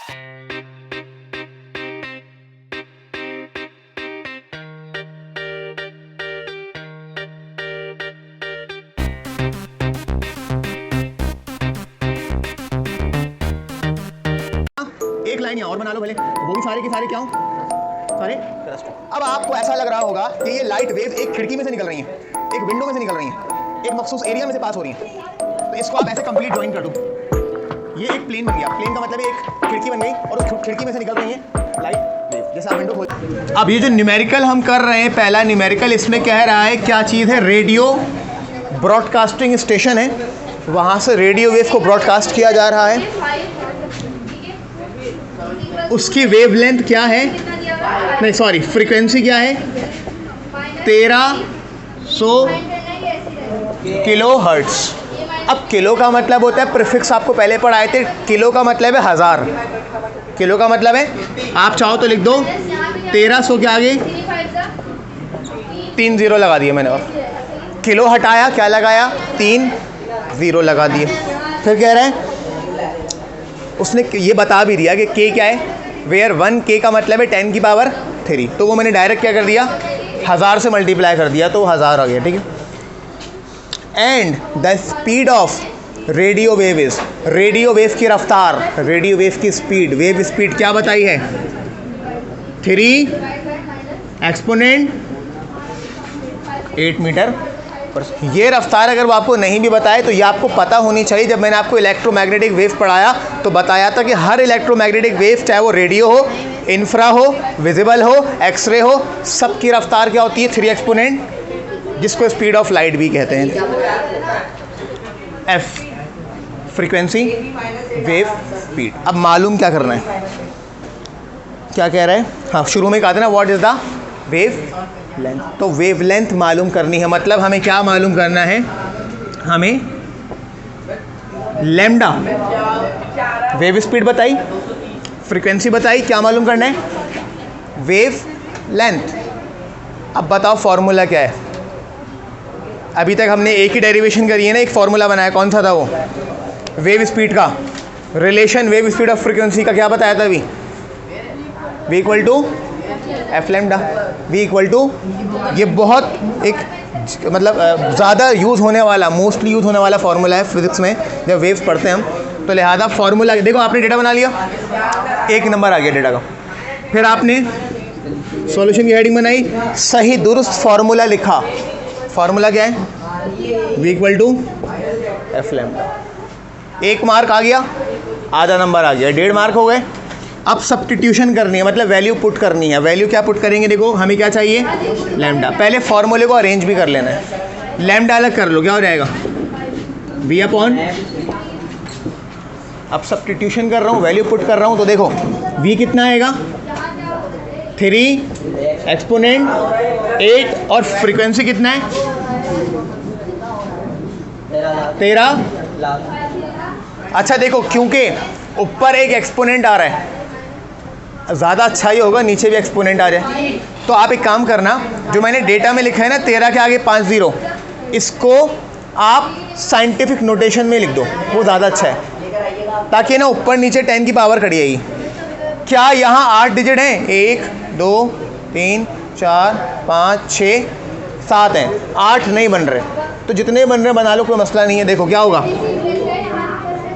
एक लाइन यहाँ और बना लो भले, वो भी सारे के सारे क्या हो, सारे क्रस्ट। अब आपको ऐसा लग रहा होगा कि ये लाइट वेव एक खिड़की में से निकल रही है, एक विंडो में से निकल रही है, एक मखसूस एरिया में से पास हो रही है। तो इसको आप ऐसे कंप्लीट ड्राइंग कर दो। ये एक प्लेन बन गया। प्लेन का मतलब एक खिड़की बन गई और उस खिड़की में से निकल रही है लाइट वेव, जैसे आप विंडो खोल। अब ये जो न्यूमेरिकल हम कर रहे हैं, पहला न्यूमेरिकल, इसमें कह रहा है क्या चीज़ है, रेडियो ब्रॉडकास्टिंग स्टेशन है, वहाँ से रेडियो वेव को ब्रॉडकास्ट किया जा रहा है। उसकी वेवलेंथ क्या है, नहीं सॉरी फ्रीक्वेंसी क्या है, 1300 किलो हर्ट्ज। अब किलो का मतलब होता है, प्रीफिक्स आपको पहले पढ़ाए थे, किलो का मतलब है 1000, किलो का मतलब है, आप चाहो तो लिख दो 1300 के आगे 3 0 लगा दिए मैंने, और किलो हटाया क्या लगाया, 3 0 लगा दिए। फिर कह रहे हैं, उसने ये बता भी दिया कि k क्या है, वेयर 1k का मतलब है 10 की पावर 3, तो वो मैंने डायरेक्ट क्या कर दिया, 1000 से मल्टीप्लाई कर दिया तो 1000 आ गया, ठीक है। And the speed of radio wave is, radio wave की रफ्तार, रेडियो वेव की स्पीड, वेव स्पीड क्या बताई है, 3 एक्सपोनेंट 8 मीटर। ये रफ्तार अगर वो आपको नहीं भी बताए तो ये आपको पता होनी चाहिए। जब मैंने आपको इलेक्ट्रोमैग्नेटिक वेव पढ़ाया तो बताया था कि हर इलेक्ट्रोमैग्नेटिक वेव, चाहे वो रेडियो हो, इंफ्रा हो, विजिबल हो, एक्सरे हो, सबकी रफ्तार क्या होती है, 3 एक्सपोनेंट, जिसको स्पीड ऑफ लाइट भी कहते हैं। F frequency, wave speed. अब मालूम क्या करना है, क्या कह रहा है, हाँ शुरू में कहा था ना, what is the wave length, तो वेव लेंथ मालूम करनी है। मतलब हमें क्या मालूम करना है, हमें लैम्डा, वेव स्पीड बताई, फ्रीक्वेंसी बताई, क्या मालूम करना है, वेव लेंथ। अब बताओ फॉर्मूला क्या है। अभी तक हमने एक ही डेरिवेशन करी है ना, एक फॉर्मूला बनाया, कौन सा था वो, वेव स्पीड का relation, wave speed of frequency का क्या बताया था अभी, v equal to F lambda, v equal to, ये बहुत एक मतलब ज़्यादा यूज़ होने वाला, मोस्टली यूज़ होने वाला फार्मूला है फिजिक्स में जब वेव्स पढ़ते हैं हम, तो लिहाजा फार्मूला देखो, आपने डेटा बना लिया, 1 नंबर आ गया डेटा का। फिर आपने सॉल्यूशन की हेडिंग बनाई, सही दुरुस्त फार्मूला लिखा, फार्मूला क्या है, v equal to F lambda. 1 mark आ गया, आधा नंबर आ गया, 1.5 मार्क हो गए। अब सब्स्टिट्यूशन करनी है, मतलब वैल्यू पुट करनी है। वैल्यू क्या पुट करेंगे, देखो हमें क्या चाहिए, लैम्डा। पहले फॉर्मूले को अरेंज भी कर लेना है, लैम्डा अलग कर लो, क्या हो जाएगा, v अपॉन, अब सब्स्टिट्यूशन कर रहा हूँ, वैल्यू पुट कर रहा हूँ, तो देखो v कितना आएगा, 3 एक्सपोनेंट 8, और फ्रीक्वेंसी कितना है, 13। अच्छा देखो, क्योंकि ऊपर एक एक्सपोनेंट आ रहा है, ज़्यादा अच्छा ही होगा नीचे भी एक्सपोनेंट आ जाए। तो आप एक काम करना, जो मैंने डेटा में लिखा है ना 13 के आगे 5 0, इसको आप साइंटिफिक नोटेशन में लिख दो, वो ज़्यादा अच्छा है, ताकि ना ऊपर नीचे 10 की पावर खड़ी आएगी। क्या यहाँ 8 डिजिट हैं, 1 2 3 4 5 6 7 हैं, 8 नहीं बन रहे, तो जितने बन रहे बना लो, कोई मसला नहीं है। देखो क्या होगा,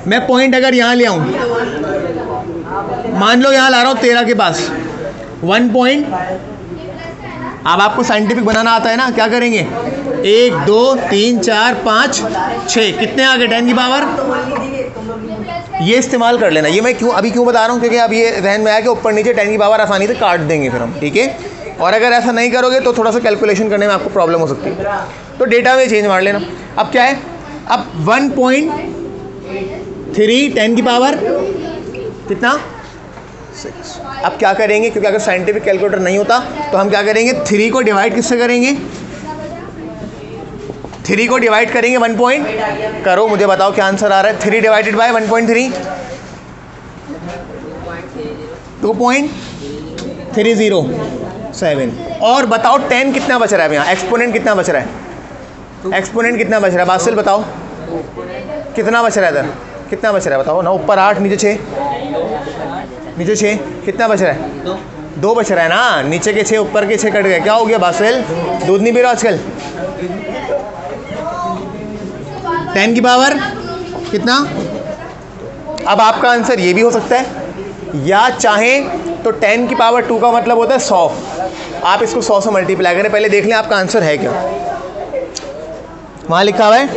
मैं पॉइंट अगर यहाँ ले आऊँ, मान लो यहाँ ला रहा हूँ 13 के पास 1 पॉइंट, अब आपको साइंटिफिक बनाना आता है ना, क्या करेंगे, 1 2 3 4 5 6, कितने आ गए, 10 की पावर, ये इस्तेमाल कर लेना। ये मैं अभी क्यों बता रहा हूँ, क्योंकि अब ये जहन में आया कि ऊपर नीचे 10 की पावर आसानी से काट देंगे फिर हम, ठीक है। और अगर ऐसा नहीं करोगे तो थोड़ा सा कैलकुलेशन करने में आपको प्रॉब्लम हो सकती है, तो डेटा में चेंज मार लेना। अब क्या है, अब 1.3 10 की पावर कितना, 6। अब क्या करेंगे, क्योंकि अगर साइंटिफिक कैलकुलेटर नहीं होता तो हम क्या करेंगे, 3 को डिवाइड किससे करेंगे, 3 को डिवाइड करेंगे 1 पॉइंट, करो मुझे बताओ क्या आंसर आ रहा है, 3 डिवाइडेड बाय 1.3 2.307। और बताओ 10 कितना बच रहा है यहाँ, एक्सपोनेंट कितना बच रहा है, एक्सपोनेंट कितना बच रहा है, बासिल बताओ कितना बच रहा है इधर, कितना बच रहा है बताओ ना, ऊपर 8 नीचे 6, नीचे 6, कितना बच रहा है? 2 बच रहा है ना, नीचे के 6 ऊपर के 6 कट गए, क्या हो गया बासवेल? दूध नहीं पी रहा आजकल? 10 की पावर कितना? अब आपका आंसर ये भी हो सकता है, या चाहें तो 10 की पावर 2 का मतलब होता है 100। आप इसको 100 से मल्टीप्लाई करें, पहले देख लें आपका आंसर है क्या। वहाँ लिखा हुआ है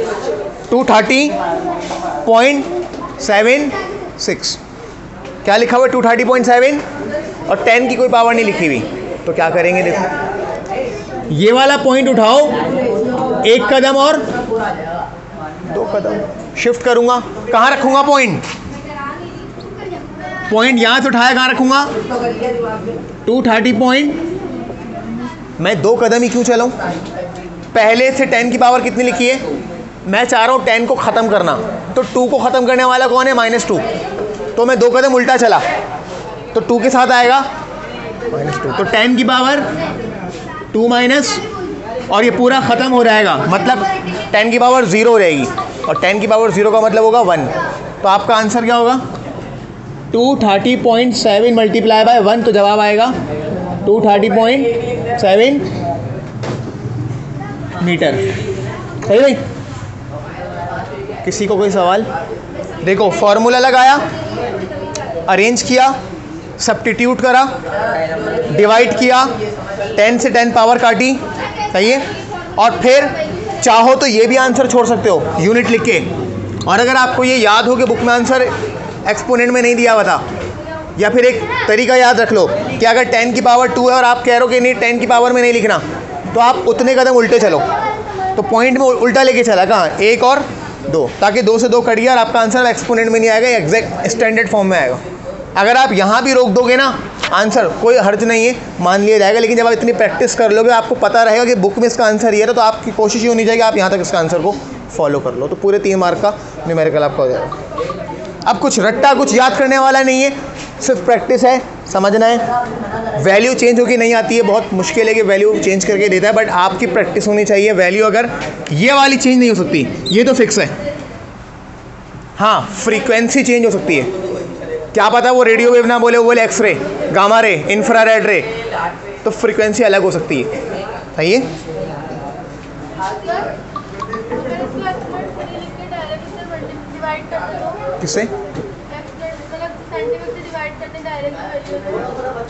230.76, क्या लिखा हुआ है? 230.7 और 10 की कोई पावर नहीं लिखी हुई, तो क्या करेंगे? देखो ये वाला पॉइंट उठाओ, 1 कदम और 2 कदम शिफ्ट करूंगा, कहाँ रखूंगा पॉइंट? पॉइंट यहाँ से उठाया, कहाँ रखूंगा? 230 पॉइंट। मैं 2 कदम ही क्यों चलाऊं? पहले से 10 की पावर कितनी लिखी है? मैं चाह रहा हूँ 10 को ख़त्म करना, तो 2 को ख़त्म करने वाला कौन है? -2। तो मैं 2 कदम उल्टा चला तो 2 के साथ आएगा -2, तो 10 की पावर 2 माइनस, और ये पूरा ख़त्म हो जाएगा, मतलब 10 की पावर 0 हो जाएगी, और 10 की पावर 0 का मतलब होगा 1। तो आपका आंसर क्या होगा? 230.7 मल्टीप्लाई बाय 1, तो जवाब आएगा 230.7 मीटर। सही भाई? किसी को कोई सवाल? देखो फॉर्मूला लगाया, अरेंज किया, सब्स्टिट्यूट करा, डिवाइड किया, 10 से 10 पावर काटी, सही है, और फिर चाहो तो ये भी आंसर छोड़ सकते हो यूनिट लिख के। और अगर आपको ये याद हो कि बुक में आंसर एक्सपोनेंट में नहीं दिया हुआ था, या फिर एक तरीका याद रख लो कि अगर 10 की पावर 2 है और आप कह रहे हो कि नहीं 10 की पावर में नहीं लिखना, तो आप उतने कदम उल्टे चलो, तो पॉइंट में उल्टा लेके चला, कहाँ? 1 और 2, ताकि 2 से 2 कट गया और आपका आंसर एक्सपोनेंट में नहीं आएगा, एग्जैक्ट स्टैंडर्ड फॉर्म में आएगा। अगर आप यहाँ भी रोक दोगे ना आंसर, कोई हर्ज नहीं है, मान लिया जाएगा, लेकिन जब आप इतनी प्रैक्टिस कर लोगे, आपको पता रहेगा कि बुक में इसका आंसर ये है, तो आपकी कोशिश ये होनी चाहिए कि आप यहाँ तक इसका आंसर को फॉलो कर लो, तो पूरे 3 मार्क का न्यूमेरिकल आपका हो जाएगा। अब कुछ रट्टा, कुछ याद करने वाला नहीं है, सिर्फ प्रैक्टिस है, समझना है। वैल्यू चेंज होकर नहीं आती है, बहुत मुश्किल है कि वैल्यू चेंज करके देता है, बट आपकी प्रैक्टिस होनी चाहिए। वैल्यू अगर ये वाली चेंज नहीं हो सकती, ये तो फिक्स है, हाँ फ्रीक्वेंसी चेंज हो सकती है, क्या पता वो रेडियो वेव ना बोले, वो बोले एक्सरे, गामा रे, इंफ्रारेड रे, तो फ्रीक्वेंसी अलग हो सकती है, सही है। किससे?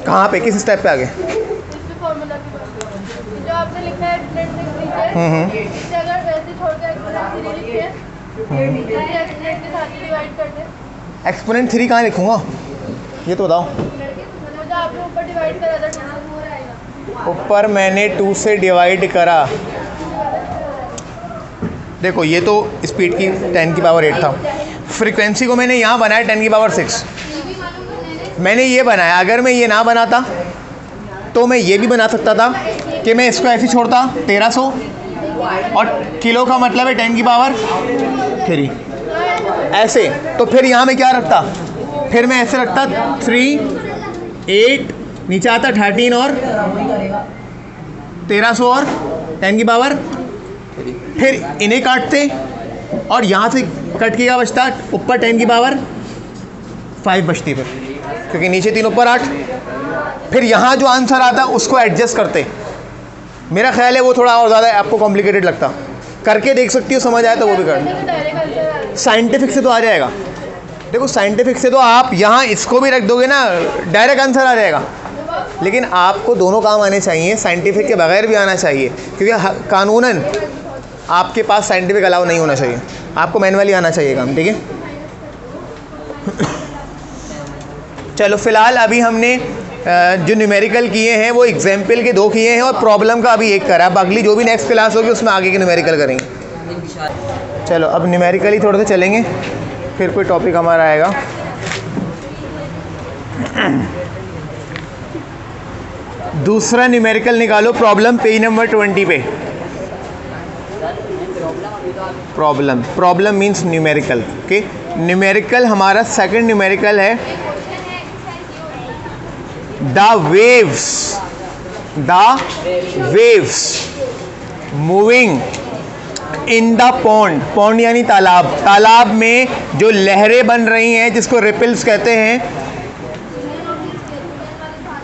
कहाँ पे, किस स्टेप पे आ गए? जो आपने लिखा है एक्सपोनेंट 3 कहाँ लिखूंगा, ये तो बताओ। ऊपर मैंने 2 से डिवाइड करा, देखो ये तो स्पीड की 10 की पावर 8 था, फ्रीक्वेंसी को मैंने यहाँ बनाया 10 की पावर 6, मैंने ये बनाया। अगर मैं ये ना बनाता तो मैं ये भी बना सकता था कि मैं इसको ऐसे छोड़ता 1300, और किलो का मतलब है 10 की पावर 3, ऐसे, तो फिर यहाँ मैं क्या रखता? फिर मैं ऐसे रखता 3, 8, नीचे आता 13 और 1300 और 10 की पावर, फिर इन्हें काटते और यहाँ से कट के क्या बचता? ऊपर 10 की पावर 5 बचती, फिर क्योंकि नीचे 3 ऊपर 8, फिर यहाँ जो आंसर आता उसको एडजस्ट करते। मेरा ख्याल है वो थोड़ा और ज़्यादा आपको कॉम्प्लिकेटेड लगता, करके देख सकती हो, समझ आए तो वो भी कर। साइंटिफिक से तो आ जाएगा, देखो साइंटिफिक से तो आप यहाँ इसको भी रख दोगे ना, डायरेक्ट आंसर आ जाएगा, लेकिन आपको दोनों काम आने चाहिए, साइंटिफिक के बगैर भी आना चाहिए, क्योंकि कानूनन आपके पास साइंटिफिक अलाउ नहीं होना चाहिए, आपको मैनुअली आना चाहिए काम, ठीक है। चलो फिलहाल अभी हमने जो न्यूमेरिकल किए हैं वो एग्जाम्पल के 2 किए हैं और प्रॉब्लम का अभी 1 करा। अब अगली जो भी नेक्स्ट क्लास होगी उसमें आगे के न्यूमेरिकल करेंगे। चलो अब न्यूमेरिकल ही थोड़े से चलेंगे, फिर कोई टॉपिक हमारा आएगा। दूसरा न्यूमेरिकल निकालो, प्रॉब्लम पेज नंबर 20 पे। Problem means numerical, okay. Numerical हमारा सेकंड न्यूमेरिकल है, the waves moving in the pond यानी तालाब में जो लहरें बन रही हैं जिसको रिपल्स कहते हैं,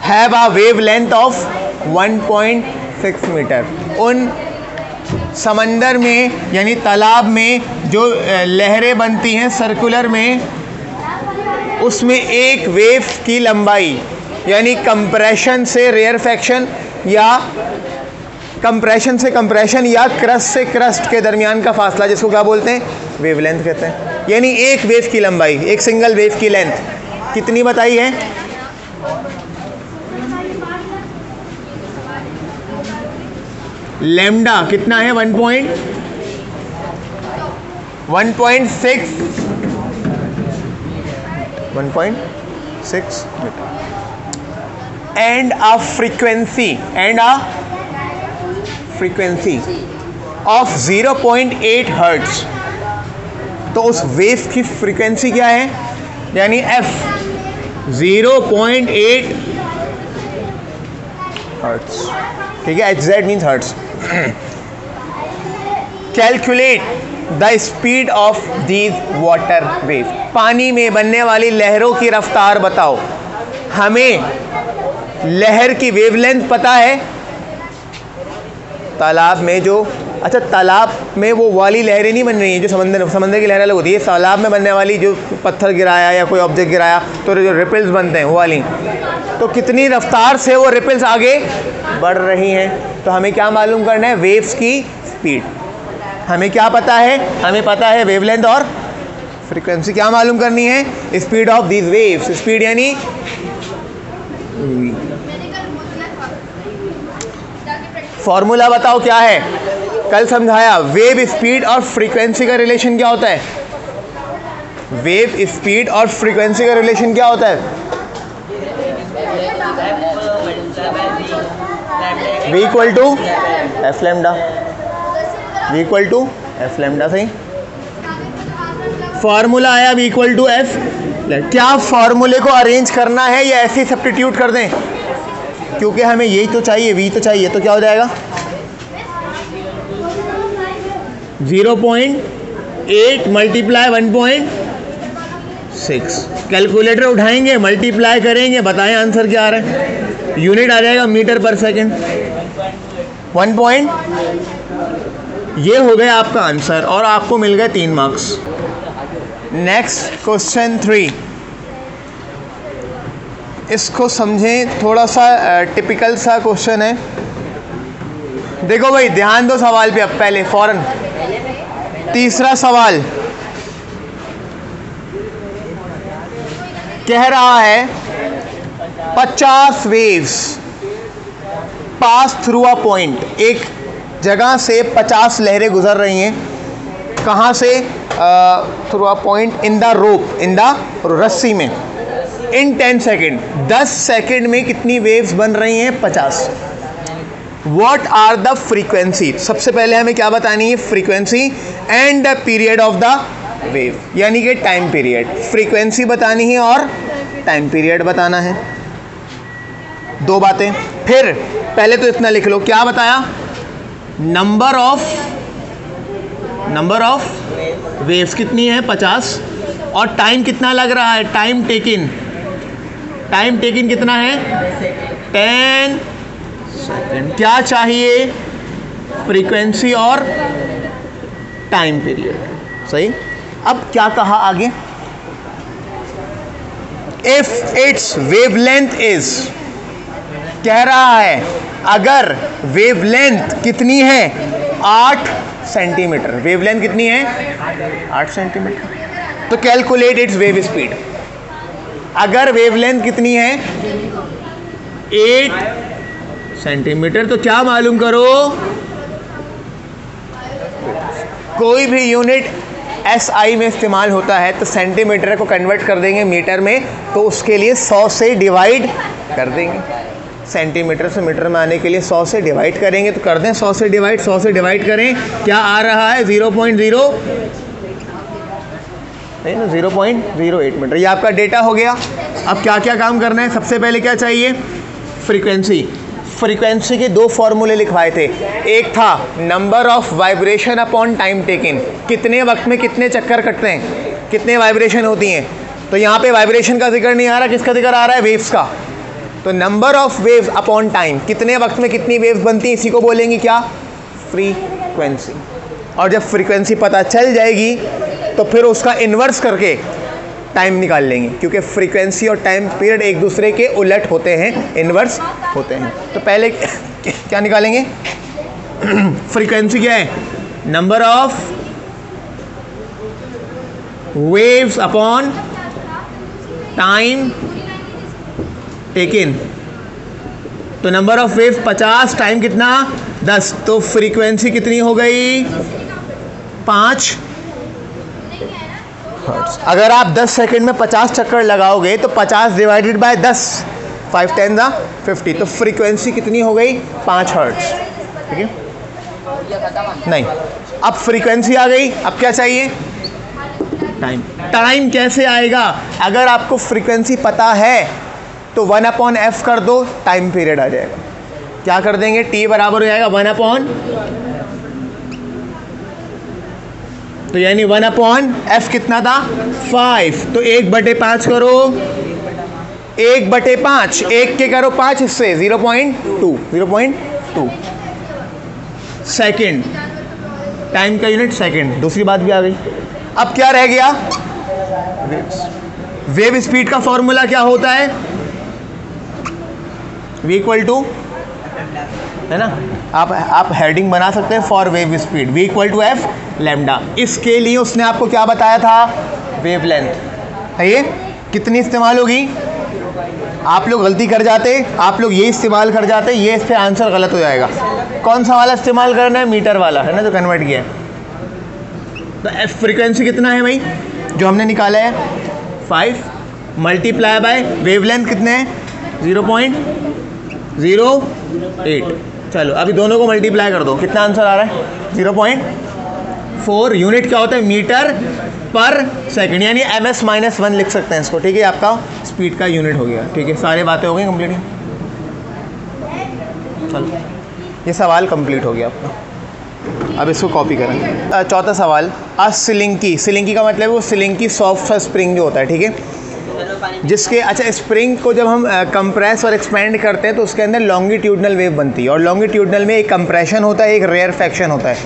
have a wavelength of 1.6 metre. उन समंदर में यानी तालाब में जो लहरें बनती हैं सर्कुलर में, उसमें एक वेव की लंबाई यानी कंप्रेशन से रेयरफैक्शन या कंप्रेशन से कंप्रेशन या क्रस्ट से क्रस्ट के दरमियान का फासला, जिसको क्या बोलते हैं, वेवलेंथ कहते हैं। यानी एक वेव की लंबाई, एक सिंगल वेव की लेंथ कितनी बताई है? लैम्डा कितना है? 1.6 metre. And a frequency of 0.8 hertz. तो उस वेव की फ्रीक्वेंसी क्या है? यानी f 0.8 हर्ट्ज, ठीक है, hz means hertz. Calculate the speed of these water wave. पानी में बनने वाली लहरों की रफ्तार बताओ। हमें लहर की वेवलेंथ पता है, तालाब में जो, अच्छा तालाब में वो वाली लहरें नहीं बन रही हैं जो समंदर की लहरें अलग होती है। तालाब में बनने वाली जो पत्थर गिराया या कोई ऑब्जेक्ट गिराया तो जो रिपल्स बनते हैं वो वाली, तो कितनी रफ्तार से वो रिपल्स आगे बढ़ रही हैं। तो हमें क्या मालूम करना है? वेव्स की स्पीड। हमें क्या पता है? हमें पता है वेवलेंथ और फ्रीक्वेंसी। क्या मालूम करनी है? Speed of these waves. Speed यानी फॉर्मूला बताओ क्या है? कल समझाया, वेव स्पीड और फ्रीक्वेंसी का रिलेशन क्या होता है? वेव स्पीड और फ्रीक्वेंसी का रिलेशन क्या होता है? v equal to F lambda. v equal to F lambda. सही, फॉर्मूला आया v इक्वल टू एफ। क्या फॉर्मूले को अरेंज करना है या ऐसे ही सब्स्टिट्यूट कर दें? क्योंकि हमें यही तो चाहिए, v तो चाहिए, तो क्या हो जाएगा? 0.8 मल्टीप्लाई 1.6। कैलकुलेटर उठाएंगे, मल्टीप्लाई करेंगे, बताएं आंसर क्या आ रहा है? यूनिट आ जाएगा मीटर पर सेकंड। 1. ये हो गया आपका आंसर और आपको मिल गए 3 मार्क्स। नेक्स्ट क्वेश्चन 3, इसको समझें, थोड़ा सा टिपिकल सा क्वेश्चन है। देखो भाई, ध्यान दो सवाल पे। अब पहले फौरन तीसरा सवाल कह रहा है 50 waves pass through a point. एक जगह से 50 लहरें गुजर रही हैं। कहाँ से? Through a point in the rope, in the रस्सी में। इन 10 सेकेंड, 10 सेकेंड में कितनी वेव्स बन रही हैं? 50। What are the frequency? सबसे पहले हमें क्या बतानी है? Frequency and the period of the wave, यानी कि टाइम पीरियड। फ्रीक्वेंसी बतानी है और टाइम पीरियड बताना है, 2 बातें। फिर पहले तो इतना लिख लो, क्या बताया? नंबर ऑफ वेव्स कितनी है? 50। और टाइम कितना लग रहा है? टाइम टेकिन कितना है? 10 सेकेंड। क्या चाहिए? फ्रीक्वेंसी और टाइम पीरियड। सही। अब क्या कहा आगे? इफ इट्स वेवलेंथ इज, कह रहा है अगर वेवलेंथ कितनी है? 8 सेंटीमीटर। वेवलेंथ कितनी है? 8 सेंटीमीटर। तो कैलकुलेट इट्स वेव स्पीड। अगर वेवलेंथ कितनी है? 8 सेंटीमीटर, तो क्या मालूम करो? कोई भी यूनिट SI में इस्तेमाल होता है तो सेंटीमीटर को कन्वर्ट कर देंगे मीटर में, तो उसके लिए 100 से डिवाइड कर देंगे। सेंटीमीटर से मीटर में आने के लिए 100 से डिवाइड करेंगे, तो कर दें 100 से डिवाइड। 100 से डिवाइड करें, क्या आ रहा है? 0.08 मीटर। ये आपका डेटा हो गया। अब क्या क्या काम करना है? सबसे पहले क्या चाहिए? फ्रीक्वेंसी के 2 फॉर्मूले लिखवाए थे। एक था number of vibration upon time taken, कितने वक्त में कितने चक्कर कटते हैं, कितने वाइब्रेशन होती हैं। तो यहाँ पे वाइब्रेशन का जिक्र नहीं आ रहा, किसका जिक्र आ रहा है? वेव्स का। तो number of waves upon time, कितने वक्त में कितनी वेव्स बनती हैं, इसी को बोलेंगे क्या, फ्रीक्वेंसी। और जब फ्रीक्वेंसी पता चल जाएगी तो फिर उसका इन्वर्स करके टाइम निकाल लेंगे, क्योंकि फ्रीक्वेंसी और टाइम पीरियड एक दूसरे के उलट होते हैं, इन्वर्स होते हैं। तो पहले क्या निकालेंगे, फ्रीक्वेंसी क्या है, number of waves upon time taken. तो नंबर ऑफ वेव 50, टाइम कितना 10, तो फ्रीक्वेंसी कितनी हो गई 5 हर्ट्ज। अगर आप 10 सेकंड में 50 चक्कर लगाओगे तो 50 डिवाइडेड बाय 10, 5 10 50, तो फ्रीक्वेंसी कितनी हो गई 5 हर्ट्ज। ठीक है, नहीं, अब फ्रीक्वेंसी आ गई, अब क्या चाहिए, टाइम। टाइम कैसे आएगा, अगर आपको फ्रीक्वेंसी पता है तो 1/f कर दो, टाइम पीरियड आ जाएगा। क्या कर देंगे, t बराबर हो जाएगा 1/, तो यानी 1/f कितना था 5, तो 1/5 करो, 1/5, 1 के करो 5 हिस्से, 0.2 सेकेंड, टाइम का यूनिट सेकेंड। दूसरी बात भी आ गई। अब क्या रह गया, वेव स्पीड का फॉर्मूला क्या होता है, v इक्वल टू, है ना, आप हेडिंग बना सकते हैं for wave speed, v equal to f lambda. इसके लिए उसने आपको क्या बताया था, वेव लेंथ है, ये कितनी इस्तेमाल होगी, आप लोग गलती कर जाते, आप लोग ये इस्तेमाल कर जाते, ये इस पे आंसर गलत हो जाएगा। कौन सा वाला इस्तेमाल करना है, मीटर वाला, है ना, जो कन्वर्ट किया है। तो एफ फ्रीक्वेंसी कितना है भाई, जो हमने निकाला है 5 मल्टीप्लाई बाय वेव लेंथ कितने हैं 0.08। चलो अभी दोनों को मल्टीप्लाई कर दो, कितना आंसर आ रहा है 0.4। यूनिट क्या होता है, मीटर पर सेकंड, यानी ms-1 लिख सकते हैं इसको। ठीक है, आपका स्पीड का यूनिट हो गया। ठीक है, सारे बातें हो गई कंप्लीट। चलो ये सवाल कंप्लीट हो गया आपका, अब इसको कॉपी करें। चौथा सवाल, सिलिंकी, सिलिंकी का मतलब है वो सिलिंकी सॉफ्ट स्प्रिंग जो होता है, ठीक है, जिसके, अच्छा, स्प्रिंग को जब हम कंप्रेस और एक्सपेंड करते हैं तो उसके अंदर लॉन्गिट्यूडनल वेव बनती है, और लॉन्गिट्यूडनल में एक कंप्रेशन होता है, एक रेयरफेक्शन होता है,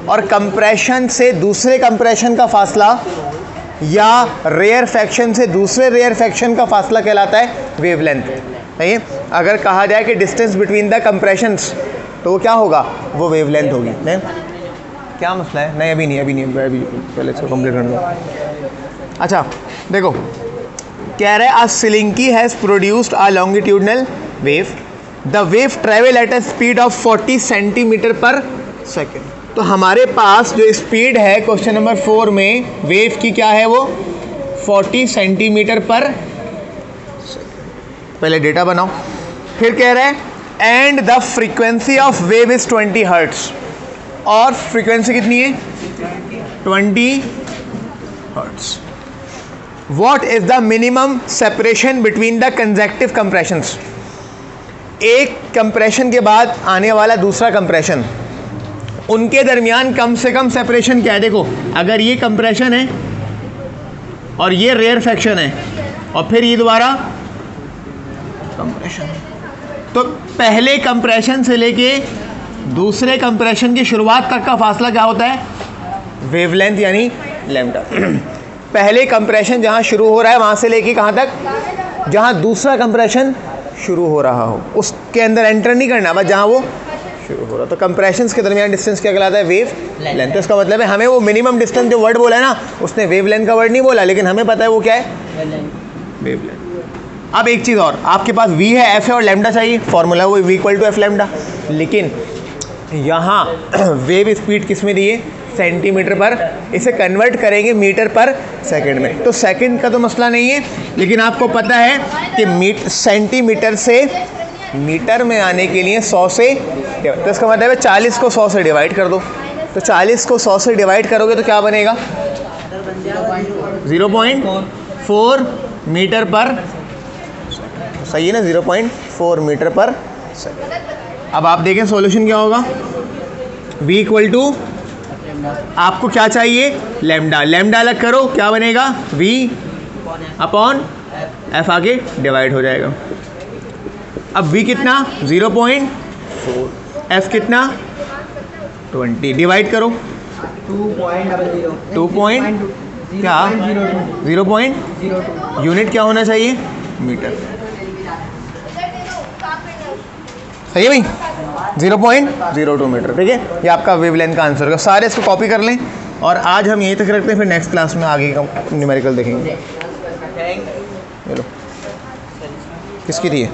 और कंप्रेशन से दूसरे कंप्रेशन का फासला या रेयरफेक्शन से दूसरे रेयरफेक्शन का फासला कहलाता है वेवलेंथ। सही है, अगर कहा जाए कि डिस्टेंस बिटवीन द कंप्रेशंस तो वो क्या होगा, वो वेवलेंथ होगी। नहीं, क्या मसला है, नहीं अभी नहीं, अभी पहले इसको कंप्लीट कर दो। अच्छा देखो, कह रहे हैं slinky has produced a longitudinal wave, the wave travel at a speed of 40 centimetre per second. तो हमारे पास जो स्पीड है क्वेश्चन नंबर 4 में वेव की क्या है, वो 40 सेंटीमीटर पर सेकेंड। पहले डेटा बनाओ, फिर कह रहे हैं and the frequency of wave is 20 hertz, और फ्रीक्वेंसी कितनी है 20 hertz. What is the minimum separation between the consecutive compressions? एक कंप्रेशन के बाद आने वाला दूसरा कंप्रेशन, उनके दरमियान कम से कम सेपरेशन क्या है। देखो, अगर ये कंप्रेशन है और ये रेयरफेक्शन है और फिर ये दोबारा कंप्रेशन, तो पहले कंप्रेशन से लेके दूसरे कंप्रेशन की शुरुआत तक का फासला क्या होता है, वेवलेंथ यानी लैम्डा। पहले कंप्रेशन जहाँ शुरू हो रहा है वहाँ से लेके कहाँ तक, जहाँ दूसरा कंप्रेशन शुरू हो रहा हो उसके अंदर एंटर नहीं करना, बस जहाँ वो शुरू हो रहा। तो कंप्रेशंस के दरमियान डिस्टेंस क्या कहलाता है, वेव लेंथ। इसका मतलब है हमें वो मिनिमम डिस्टेंस जो वर्ड बोला है ना, उसने वेव लेंथ का वर्ड नहीं बोला, लेकिन हमें पता है वो क्या है, वेव लेंथ। अब एक चीज़ और, आपके पास v है, f है और लैम्डा चाहिए, फॉर्मूला वो v equal to F lambda, लेकिन यहाँ वेव स्पीड किस में दी है, सेंटीमीटर पर, इसे कन्वर्ट करेंगे मीटर पर सेकंड में। तो सेकंड का तो मसला नहीं है, लेकिन आपको पता है कि सेंटीमीटर से मीटर में आने के लिए 100 से, तो इसका मतलब है 40 को 100 से डिवाइड कर दो। तो 40 को 100 से डिवाइड करोगे तो क्या बनेगा, 0.4 मीटर पर, सही है ना, 0.4 मीटर पर सेकंड। अब आप देखें सॉल्यूशन क्या होगा, v इक्वल टू, आपको क्या चाहिए, लैम्डा, लैम्डा अलग करो, क्या बनेगा, v अपॉन f आगे डिवाइड हो जाएगा। अब v कितना 0.4, f कितना 20, डिवाइड करो 2 पॉइंट क्या 0.02, यूनिट क्या होना चाहिए मीटर, सही है भाई 0.02 मीटर, ठीक है। ये आपका वेवलेंथ का आंसर होगा। सारे इसको कॉपी कर लें और आज हम यहीं तक रखते हैं, फिर नेक्स्ट क्लास में आगे का न्यूमेरिकल देखेंगे। चलो किसकी थी ये?